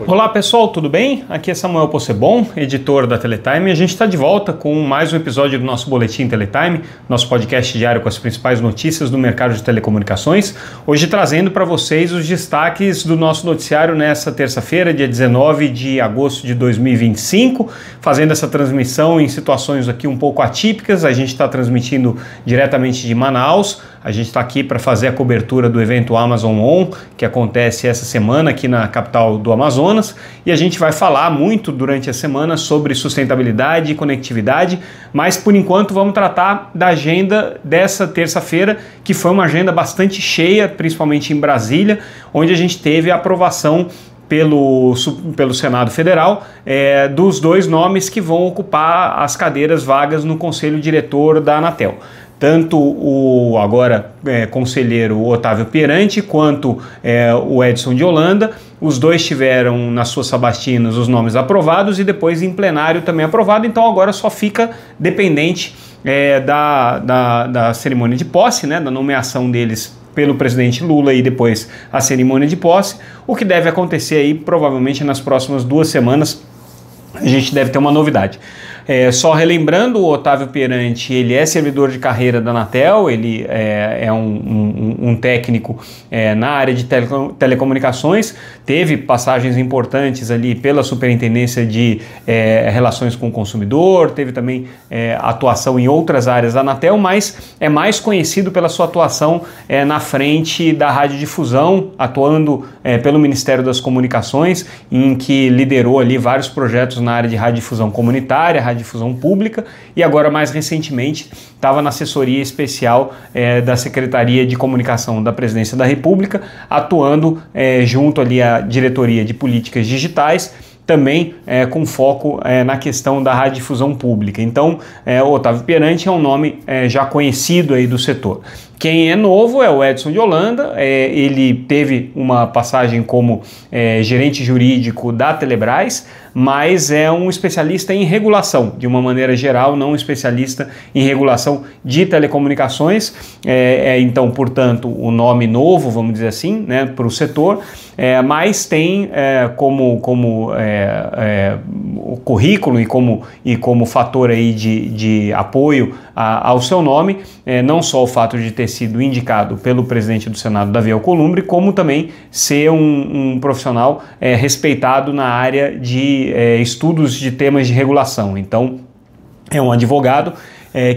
Olá pessoal, tudo bem? Aqui é Samuel Possebon, editor da Teletime, e a gente está de volta com mais um episódio do nosso Boletim Teletime, nosso podcast diário com as principais notícias do mercado de telecomunicações, hoje trazendo para vocês os destaques do nosso noticiário nessa terça-feira, dia 19 de agosto de 2025, fazendo essa transmissão em situações aqui um pouco atípicas. A gente está transmitindo diretamente de Manaus. A gente está aqui para fazer a cobertura do evento Amazon On, que acontece essa semana aqui na capital do Amazonas, e a gente vai falar muito durante a semana sobre sustentabilidade e conectividade, mas por enquanto vamos tratar da agenda dessa terça-feira, que foi uma agenda bastante cheia, principalmente em Brasília, onde a gente teve a aprovação pelo Senado Federal dos dois nomes que vão ocupar as cadeiras vagas no Conselho Diretor da Anatel. Tanto o agora conselheiro Otávio Pieranti quanto o Edson de Holanda, os dois tiveram nas suas sabatinas os nomes aprovados e depois em plenário também aprovado, então agora só fica dependente da cerimônia de posse, né, da nomeação deles pelo presidente Lula e depois a cerimônia de posse, o que deve acontecer aí provavelmente nas próximas 2 semanas. A gente deve ter uma novidade. Só relembrando, o Otávio Pieranti, ele é servidor de carreira da Anatel, ele é um técnico na área de telecomunicações, teve passagens importantes ali pela Superintendência de Relações com o Consumidor, teve também atuação em outras áreas da Anatel, mas é mais conhecido pela sua atuação na frente da radiodifusão, atuando pelo Ministério das Comunicações, em que liderou ali vários projetos na área de radiodifusão comunitária, radiodifusão pública, e agora mais recentemente estava na assessoria especial da Secretaria de Comunicação da Presidência da República, atuando junto ali à Diretoria de Políticas Digitais, também com foco na questão da radiodifusão pública. Então, o Otávio Pieranti é um nome já conhecido aí do setor. Quem é novo é o Edson de Holanda, ele teve uma passagem como gerente jurídico da Telebrás, mas é um especialista em regulação, de uma maneira geral, não um especialista em regulação de telecomunicações, então, portanto, o nome novo, vamos dizer assim, né, para o setor, mas tem como o currículo e como fator aí de apoio ao seu nome, não só o fato de ter sido indicado pelo presidente do Senado, Davi Alcolumbre, como também ser um profissional respeitado na área de estudos de temas de regulação. Então, é um advogado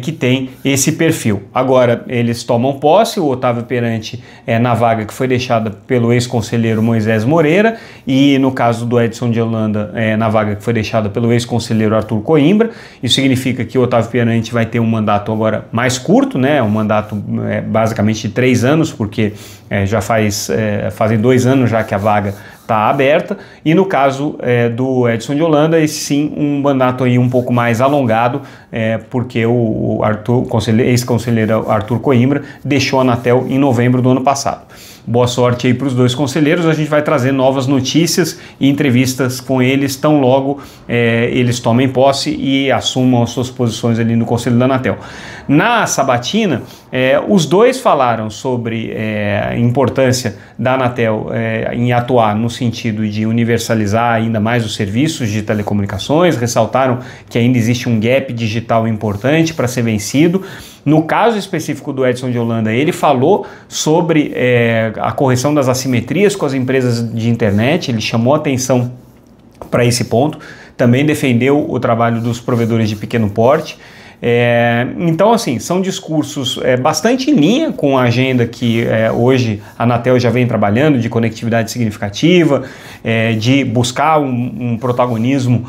que tem esse perfil. Agora, eles tomam posse, o Otávio Pieranti na vaga que foi deixada pelo ex-conselheiro Moisés Moreira, e no caso do Edson de Holanda, na vaga que foi deixada pelo ex-conselheiro Arthur Coimbra. Isso significa que o Otávio Pieranti vai ter um mandato agora mais curto, né, um mandato basicamente de 3 anos, porque já fazem 2 anos já que a vaga está aberta, e no caso do Edson de Holanda, esse sim, um mandato aí um pouco mais alongado, porque o ex-conselheiro Arthur Coimbra deixou a Anatel em novembro do ano passado. Boa sorte aí para os dois conselheiros, a gente vai trazer novas notícias e entrevistas com eles tão logo eles tomem posse e assumam as suas posições ali no Conselho da Anatel. Na sabatina, os dois falaram sobre a importância da Anatel em atuar no sentido de universalizar ainda mais os serviços de telecomunicações, ressaltaram que ainda existe um gap digital importante para ser vencido. No caso específico do Edson de Holanda, ele falou sobre a correção das assimetrias com as empresas de internet, ele chamou atenção para esse ponto, também defendeu o trabalho dos provedores de pequeno porte. Então, assim, são discursos bastante em linha com a agenda que hoje a Anatel já vem trabalhando, de conectividade significativa, de buscar um protagonismo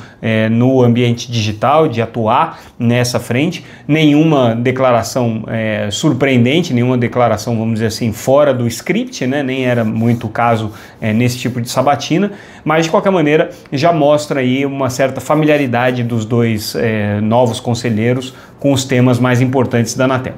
no ambiente digital, de atuar nessa frente. Nenhuma declaração surpreendente, nenhuma declaração, vamos dizer assim, fora do script, né? Nem era muito o caso nesse tipo de sabatina, mas de qualquer maneira já mostra aí uma certa familiaridade dos dois novos conselheiros com os temas mais importantes da Anatel.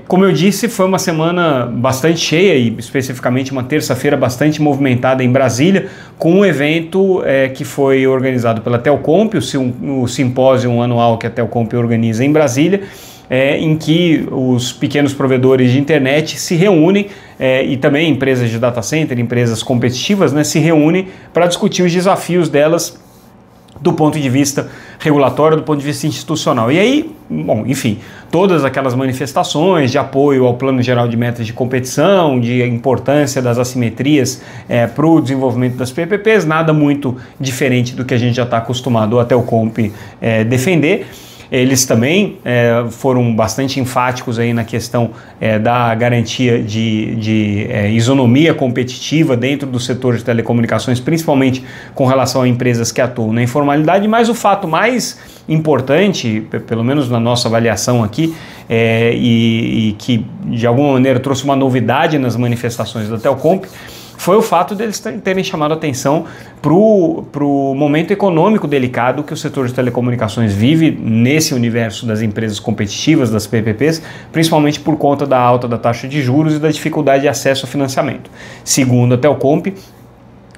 Como eu disse, foi uma semana bastante cheia e especificamente uma terça-feira bastante movimentada em Brasília, com um evento que foi organizado pela Telcomp, o simpósio anual que a Telcomp organiza em Brasília, em que os pequenos provedores de internet se reúnem e também empresas de data center, empresas competitivas, né, se reúnem para discutir os desafios delas do ponto de vista regulatório, do ponto de vista institucional. E aí, bom, enfim, todas aquelas manifestações de apoio ao Plano Geral de Metas de Competição, de importância das assimetrias para o desenvolvimento das PPPs, nada muito diferente do que a gente já está acostumado a Telcomp defender. Eles também foram bastante enfáticos aí na questão da garantia de isonomia competitiva dentro do setor de telecomunicações, principalmente com relação a empresas que atuam na informalidade, mas o fato mais importante, pelo menos na nossa avaliação aqui, e que de alguma maneira trouxe uma novidade nas manifestações da Telcomp, foi o fato deles terem chamado a atenção para o momento econômico delicado que o setor de telecomunicações vive nesse universo das empresas competitivas, das PPPs, principalmente por conta da alta da taxa de juros e da dificuldade de acesso ao financiamento. Segundo a Telcomp,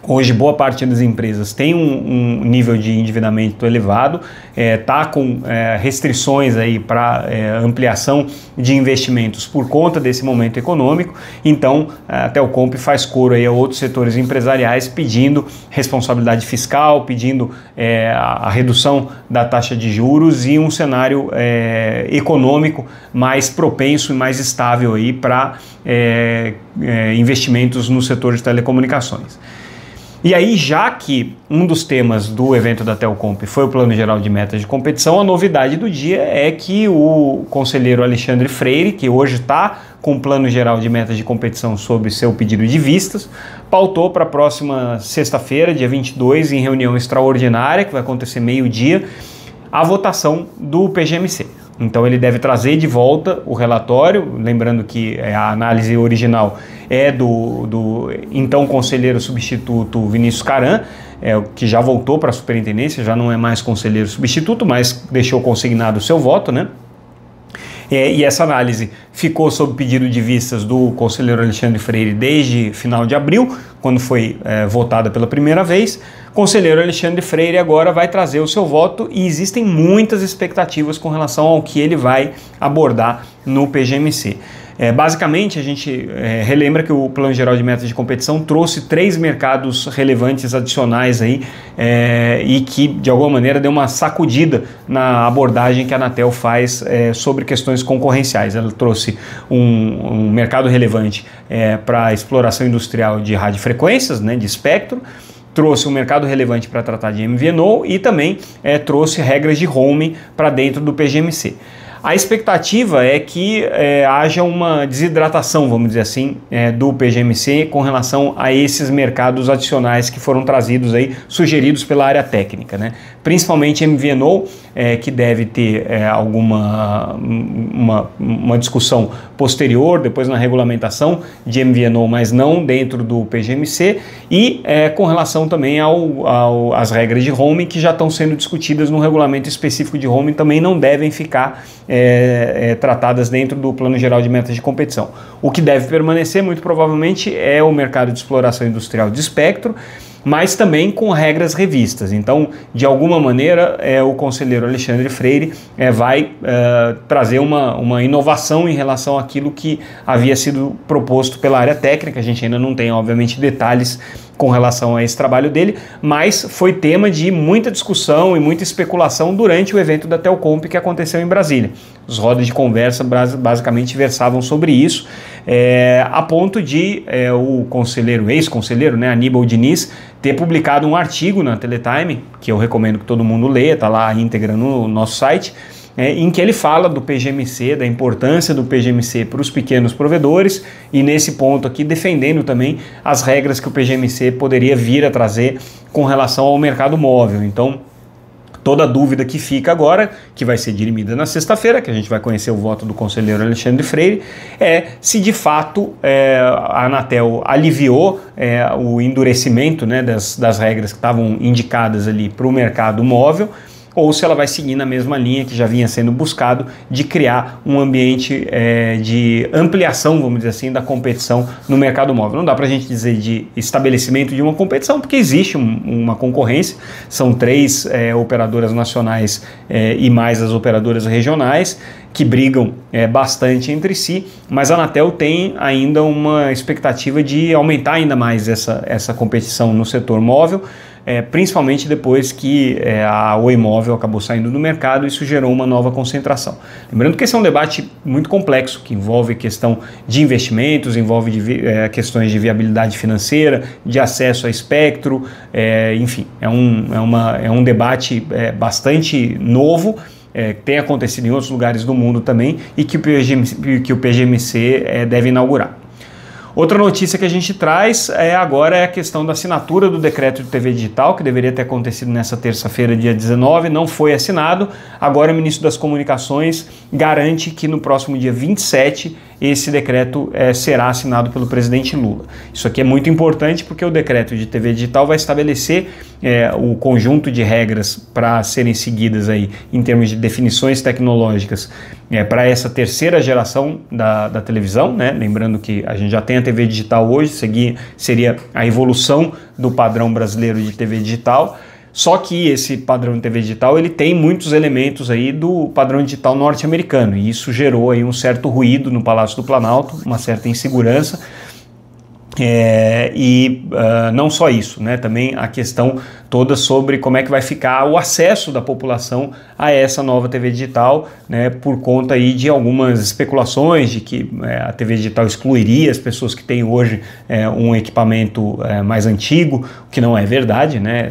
hoje boa parte das empresas tem um nível de endividamento elevado, está com restrições aí para ampliação de investimentos por conta desse momento econômico. Então a Telcomp faz coro aí a outros setores empresariais pedindo responsabilidade fiscal, pedindo a redução da taxa de juros e um cenário econômico mais propenso e mais estável aí para investimentos no setor de telecomunicações. E aí, já que um dos temas do evento da Telcomp foi o Plano Geral de Metas de Competição, a novidade do dia é que o conselheiro Alexandre Freire, que hoje está com o Plano Geral de Metas de Competição sob seu pedido de vistas, pautou para a próxima sexta-feira, dia 22, em reunião extraordinária, que vai acontecer meio-dia, a votação do PGMC. Então ele deve trazer de volta o relatório, lembrando que a análise original é do então conselheiro substituto Vinícius Caram, que já voltou para a superintendência, já não é mais conselheiro substituto, mas deixou consignado o seu voto, né? E essa análise ficou sob pedido de vistas do conselheiro Alexandre Freire desde final de abril, quando foi votada pela primeira vez. O conselheiro Alexandre Freire agora vai trazer o seu voto e existem muitas expectativas com relação ao que ele vai abordar no PGMC. Basicamente, a gente relembra que o Plano Geral de Metas de Competição trouxe 3 mercados relevantes adicionais aí, e que, de alguma maneira, deu uma sacudida na abordagem que a Anatel faz sobre questões concorrenciais. Ela trouxe um mercado relevante para a exploração industrial de radiofrequências, né, de espectro, trouxe um mercado relevante para tratar de MVNO e também trouxe regras de roaming para dentro do PGMC. A expectativa é que haja uma desidratação, vamos dizer assim, do PGMC com relação a esses mercados adicionais que foram trazidos aí, sugeridos pela área técnica, né? Principalmente MVNO, que deve ter uma discussão posterior, depois na regulamentação de MVNO, mas não dentro do PGMC, e com relação também às regras de roaming que já estão sendo discutidas no regulamento específico de roaming, também não devem ficar tratadas dentro do Plano Geral de Metas de Competição. O que deve permanecer, muito provavelmente, é o mercado de exploração industrial de espectro, mas também com regras revistas. Então, de alguma maneira, o conselheiro Alexandre Freire vai trazer uma inovação em relação àquilo que havia sido proposto pela área técnica. A gente ainda não tem, obviamente, detalhes com relação a esse trabalho dele, mas foi tema de muita discussão e muita especulação durante o evento da Telcomp que aconteceu em Brasília. As rodas de conversa basicamente versavam sobre isso, a ponto de o ex-conselheiro, né, Aníbal Diniz, ter publicado um artigo na Teletime, que eu recomendo que todo mundo leia, está lá a íntegra no nosso site, em que ele fala do PGMC, da importância do PGMC para os pequenos provedores e nesse ponto aqui defendendo também as regras que o PGMC poderia vir a trazer com relação ao mercado móvel. Então, toda dúvida que fica agora, que vai ser dirimida na sexta-feira, que a gente vai conhecer o voto do conselheiro Alexandre Freire, se de fato a Anatel aliviou o endurecimento, né, das regras que estavam indicadas ali para o mercado móvel, ou se ela vai seguir na mesma linha que já vinha sendo buscado de criar um ambiente de ampliação, vamos dizer assim, da competição no mercado móvel. Não dá para a gente dizer de estabelecimento de uma competição, porque existe uma concorrência, são 3 operadoras nacionais e mais as operadoras regionais, que brigam bastante entre si, mas a Anatel tem ainda uma expectativa de aumentar ainda mais essa competição no setor móvel, principalmente depois que a Oi Móvel acabou saindo do mercado. Isso gerou uma nova concentração. Lembrando que esse é um debate muito complexo, que envolve questão de investimentos, envolve questões de viabilidade financeira, de acesso a espectro, enfim, é um debate bastante novo, tem acontecido em outros lugares do mundo também e que o PGMC deve inaugurar. Outra notícia que a gente traz agora é a questão da assinatura do decreto de TV digital, que deveria ter acontecido nessa terça-feira, dia 19, não foi assinado. Agora o ministro das Comunicações garante que no próximo dia 27 esse decreto será assinado pelo presidente Lula. Isso aqui é muito importante porque o decreto de TV digital vai estabelecer o conjunto de regras para serem seguidas aí em termos de definições tecnológicas para essa terceira geração da televisão, né? Lembrando que a gente já tem a TV digital hoje, seria a evolução do padrão brasileiro de TV digital. Só que esse padrão de TV digital ele tem muitos elementos aí do padrão digital norte-americano, e isso gerou aí um certo ruído no Palácio do Planalto, uma certa insegurança. Não só isso, né? Também a questão toda sobre como é que vai ficar o acesso da população a essa nova TV digital, né? Por conta aí de algumas especulações de que a TV digital excluiria as pessoas que têm hoje um equipamento mais antigo, o que não é verdade, né?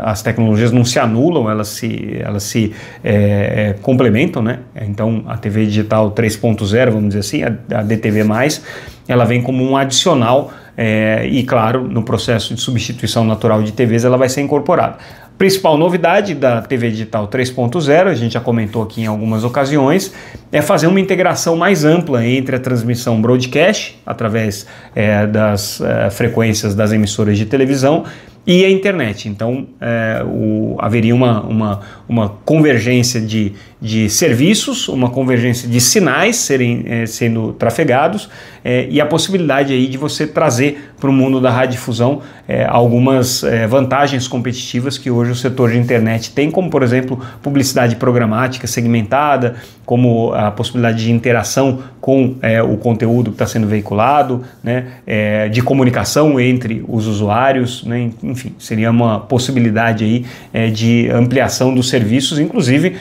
As tecnologias não se anulam, elas se complementam, né? Então a TV digital 3.0, vamos dizer assim, a DTV+, ela vem como um adicional e, claro, no processo de substituição natural de TVs ela vai ser incorporada. Principal novidade da TV Digital 3.0, a gente já comentou aqui em algumas ocasiões, é fazer uma integração mais ampla entre a transmissão broadcast, através das frequências das emissoras de televisão, e a internet. Então haveria uma convergência de serviços, uma convergência de sinais sendo trafegados, e a possibilidade aí de você trazer para o mundo da radiodifusão algumas vantagens competitivas que hoje o setor de internet tem, como por exemplo publicidade programática segmentada, como a possibilidade de interação com o conteúdo que está sendo veiculado, né, de comunicação entre os usuários, né, enfim, seria uma possibilidade aí de ampliação dos serviços, inclusive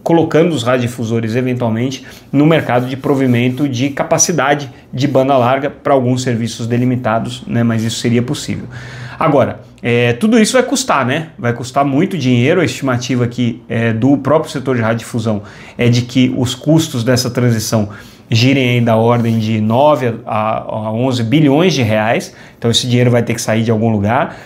colocando os radiodifusores eventualmente no mercado de provimento de capacidade de banda larga para alguns serviços delimitados, né, mas isso seria possível. Agora, tudo isso vai custar, né? Vai custar muito dinheiro. A estimativa aqui do próprio setor de radiodifusão é de que os custos dessa transição girem aí da ordem de 9 a 11 bilhões de reais, então esse dinheiro vai ter que sair de algum lugar.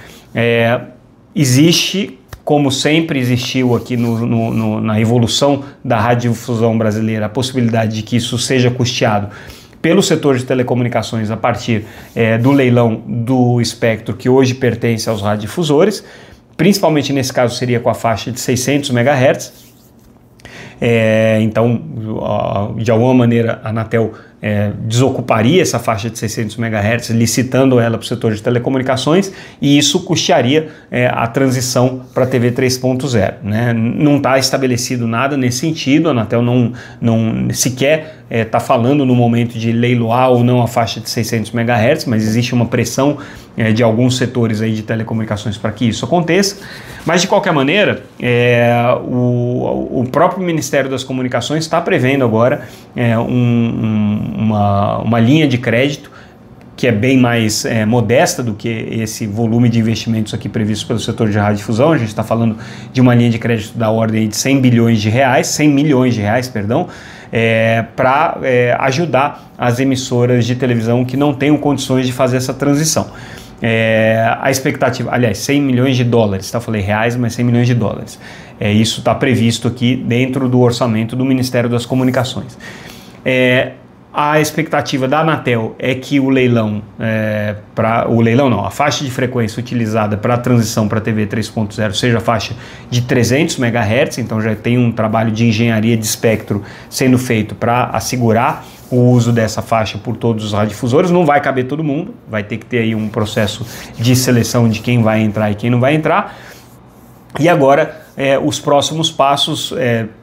Existe, como sempre existiu aqui na evolução da radiodifusão brasileira, a possibilidade de que isso seja custeado pelo setor de telecomunicações a partir do leilão do espectro que hoje pertence aos radiodifusores, principalmente nesse caso seria com a faixa de 600 MHz. Então, de alguma maneira, a Anatel desocuparia essa faixa de 600 MHz, licitando ela para o setor de telecomunicações, e isso custearia a transição para a TV 3.0. Né? Não está estabelecido nada nesse sentido, a Anatel não sequer está falando no momento de leiloar ou não a faixa de 600 MHz, mas existe uma pressão de alguns setores aí de telecomunicações para que isso aconteça. Mas, de qualquer maneira, o próprio Ministério das Comunicações está prevendo agora uma linha de crédito que é bem mais modesta do que esse volume de investimentos aqui previsto pelo setor de radiodifusão. A gente está falando de uma linha de crédito da ordem de 100 milhões de reais, para ajudar as emissoras de televisão que não tenham condições de fazer essa transição. A expectativa, aliás, 100 milhões de dólares, tá? Falei reais, mas 100 milhões de dólares. Isso está previsto aqui dentro do orçamento do Ministério das Comunicações. A expectativa da Anatel é que o leilão, a faixa de frequência utilizada para a transição para a TV 3.0 seja a faixa de 300 MHz, então já tem um trabalho de engenharia de espectro sendo feito para assegurar o uso dessa faixa por todos os radiodifusores. Não vai caber todo mundo, vai ter que ter aí um processo de seleção de quem vai entrar e quem não vai entrar. E agora, os próximos passos,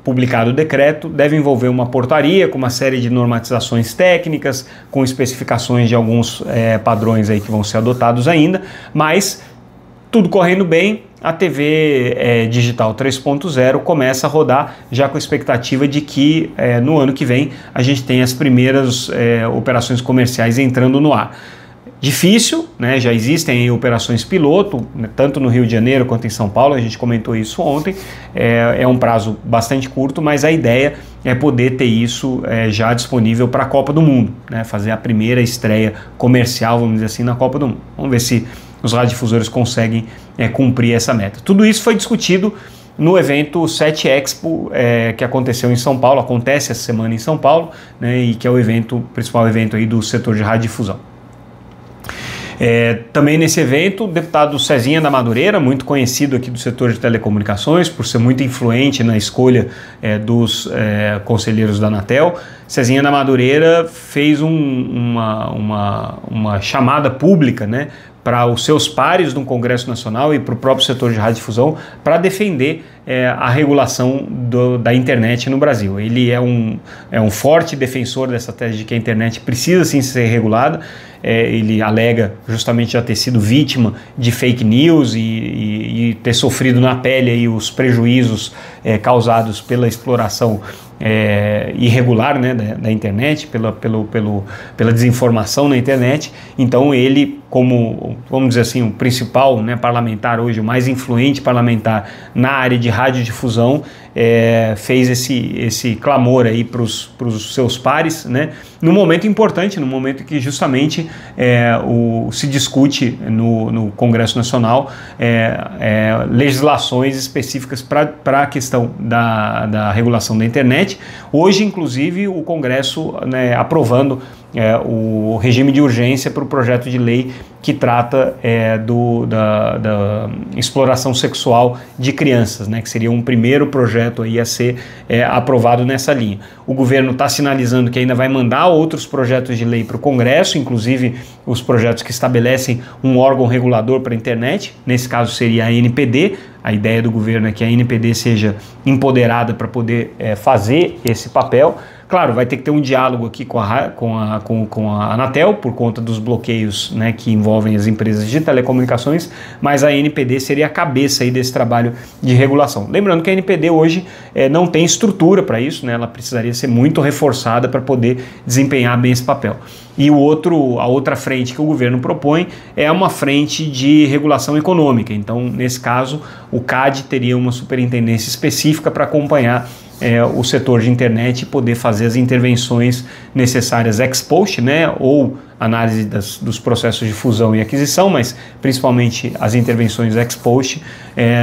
publicado o decreto, devem envolver uma portaria com uma série de normatizações técnicas, com especificações de alguns padrões aí que vão ser adotados ainda, mas tudo correndo bem, a TV digital 3.0 começa a rodar já com a expectativa de que no ano que vem a gente tenha as primeiras operações comerciais entrando no ar. Difícil, né? Já existem aí operações piloto, né, tanto no Rio de Janeiro quanto em São Paulo, a gente comentou isso ontem, é um prazo bastante curto, mas a ideia é poder ter isso já disponível para a Copa do Mundo, né? Fazer a primeira estreia comercial, vamos dizer assim, na Copa do Mundo. Vamos ver se os radiodifusores conseguem cumprir essa meta. Tudo isso foi discutido no evento 7 Expo, que aconteceu em São Paulo, acontece essa semana em São Paulo, né, e que é o principal evento aí do setor de radiodifusão. Também nesse evento, o deputado Cezinha da Madureira, muito conhecido aqui do setor de telecomunicações, por ser muito influente na escolha dos conselheiros da Anatel. Cezinha da Madureira fez uma chamada pública, né, para os seus pares no Congresso Nacional e para o próprio setor de radiodifusão para defender a regulação da internet no Brasil. Ele é um forte defensor dessa tese de que a internet precisa sim ser regulada. Ele alega justamente já ter sido vítima de fake news e ter sofrido na pele aí os prejuízos causados pela exploração irregular, né, da internet, pela desinformação na internet. Então ele, como, vamos dizer assim, o principal, né, parlamentar hoje, o mais influente parlamentar na área de radiodifusão, fez esse clamor aí para os seus pares, né, num momento importante, num momento que justamente se discute no Congresso Nacional legislações específicas para a questão da regulação da internet. Hoje, inclusive, o Congresso, né, aprovando o regime de urgência para o projeto de lei que trata da exploração sexual de crianças, né, que seria um primeiro projeto aí a ser aprovado nessa linha. O governo está sinalizando que ainda vai mandar outros projetos de lei para o Congresso, inclusive os projetos que estabelecem um órgão regulador para a internet, nesse caso seria a ANPD. A ideia do governo é que a ANPD seja empoderada para poder fazer esse papel. Claro, vai ter que ter um diálogo aqui com a Anatel, por conta dos bloqueios, né, que envolvem as empresas de telecomunicações, mas a ANPD seria a cabeça aí desse trabalho de regulação. Lembrando que a ANPD hoje não tem estrutura para isso, né, ela precisaria ser muito reforçada para poder desempenhar bem esse papel. E a outra frente que o governo propõe é uma frente de regulação econômica. Então, nesse caso, o CAD teria uma superintendência específica para acompanhar o setor de internet e poder fazer as intervenções necessárias ex post, né, ou análise dos processos de fusão e aquisição, mas principalmente as intervenções ex post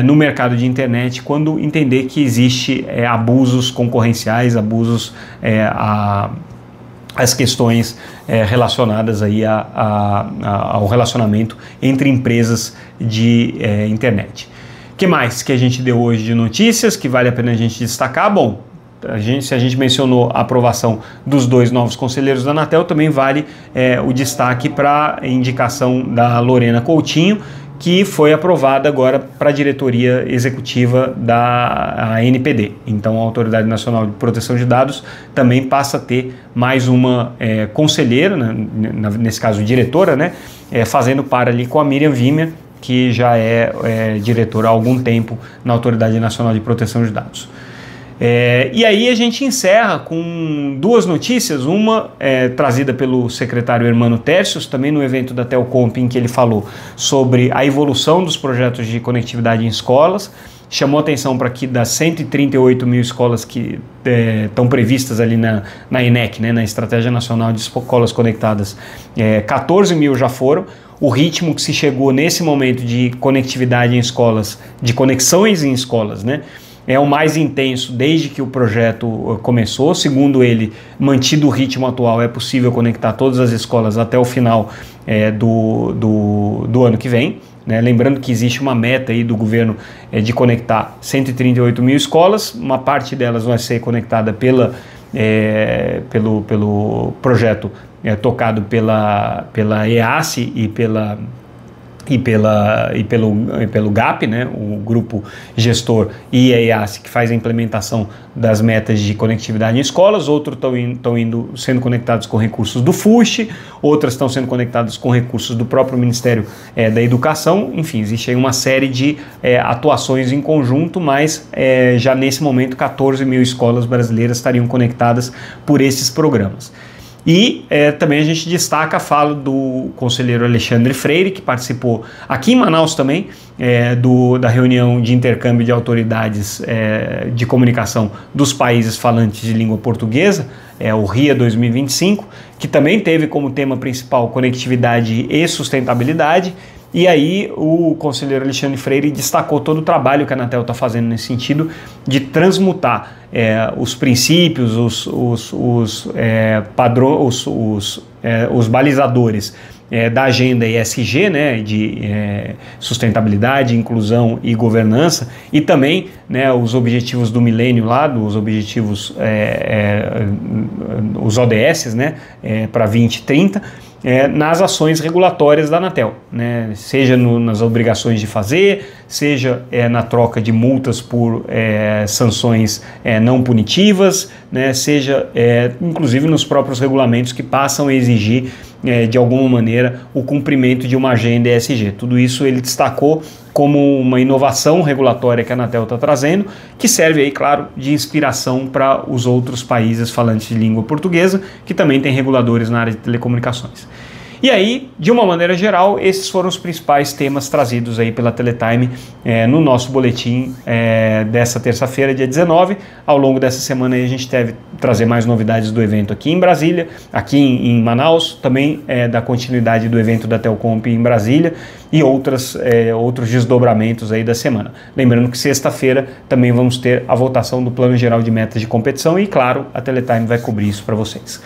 no mercado de internet, quando entender que existe abusos concorrenciais, abusos as questões relacionadas aí ao relacionamento entre empresas de internet. O que mais que a gente deu hoje de notícias que vale a pena a gente destacar? Bom, se a gente mencionou a aprovação dos 2 novos conselheiros da Anatel, também vale o destaque para a indicação da Lorena Coutinho, que foi aprovada agora para a diretoria executiva da ANPD. Então a Autoridade Nacional de Proteção de Dados também passa a ter mais uma conselheira, né, nesse caso diretora, né, fazendo par ali com a Miriam Wimmer, que já é diretora há algum tempo na Autoridade Nacional de Proteção de Dados. E aí a gente encerra com 2 notícias, uma trazida pelo secretário Hermano Tercios, também no evento da Telcomp, em que ele falou sobre a evolução dos projetos de conectividade em escolas, chamou atenção para que das 138 mil escolas que estão previstas ali na ENEC, né, na Estratégia Nacional de Escolas Conectadas, 14 mil já foram. O ritmo que se chegou nesse momento de conectividade em escolas, de conexões em escolas, né, é o mais intenso desde que o projeto começou. Segundo ele, mantido o ritmo atual, é possível conectar todas as escolas até o final do ano que vem. Né? Lembrando que existe uma meta aí do governo de conectar 138 mil escolas, uma parte delas vai ser conectada pelo projeto tocado pela EASSE e pelo GAP, né, o grupo gestor, e a EASSE, que faz a implementação das metas de conectividade em escolas. Outros estão sendo conectados com recursos do FUST, outras estão sendo conectadas com recursos do próprio Ministério da Educação. Enfim, existe aí uma série de atuações em conjunto, mas já nesse momento 14 mil escolas brasileiras estariam conectadas por esses programas. E também a gente destaca a fala do conselheiro Alexandre Freire, que participou aqui em Manaus também da reunião de intercâmbio de autoridades de comunicação dos países falantes de língua portuguesa, o RIA 2025, que também teve como tema principal conectividade e sustentabilidade. E aí o conselheiro Alexandre Freire destacou todo o trabalho que a Anatel está fazendo nesse sentido de transmutar os princípios, os padrões, os balizadores da agenda ESG, né, de sustentabilidade, inclusão e governança, e também, né, os objetivos do milênio lá, os objetivos, os ODS, né, para 2030, nas ações regulatórias da Anatel, né? Seja nas obrigações de fazer, seja na troca de multas por sanções não punitivas, né? Seja inclusive nos próprios regulamentos que passam a exigir de alguma maneira o cumprimento de uma agenda ESG. Tudo isso ele destacou como uma inovação regulatória que a Anatel está trazendo, que serve aí, claro, de inspiração para os outros países falantes de língua portuguesa, que também têm reguladores na área de telecomunicações. E aí, de uma maneira geral, esses foram os principais temas trazidos aí pela Teletime no nosso boletim dessa terça-feira, dia 19. Ao longo dessa semana aí, a gente deve trazer mais novidades do evento aqui em Brasília, aqui em Manaus, também da continuidade do evento da Telcomp em Brasília e outros desdobramentos aí da semana. Lembrando que sexta-feira também vamos ter a votação do Plano Geral de Metas de Competição e, claro, a Teletime vai cobrir isso para vocês.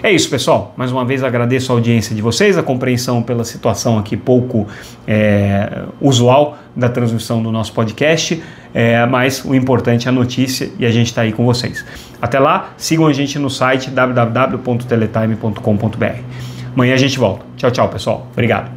É isso, pessoal. Mais uma vez agradeço a audiência de vocês, a compreensão pela situação aqui pouco usual da transmissão do nosso podcast, mas o importante é a notícia e a gente está aí com vocês. Até lá, sigam a gente no site www.teletime.com.br. Amanhã a gente volta. Tchau, tchau, pessoal. Obrigado.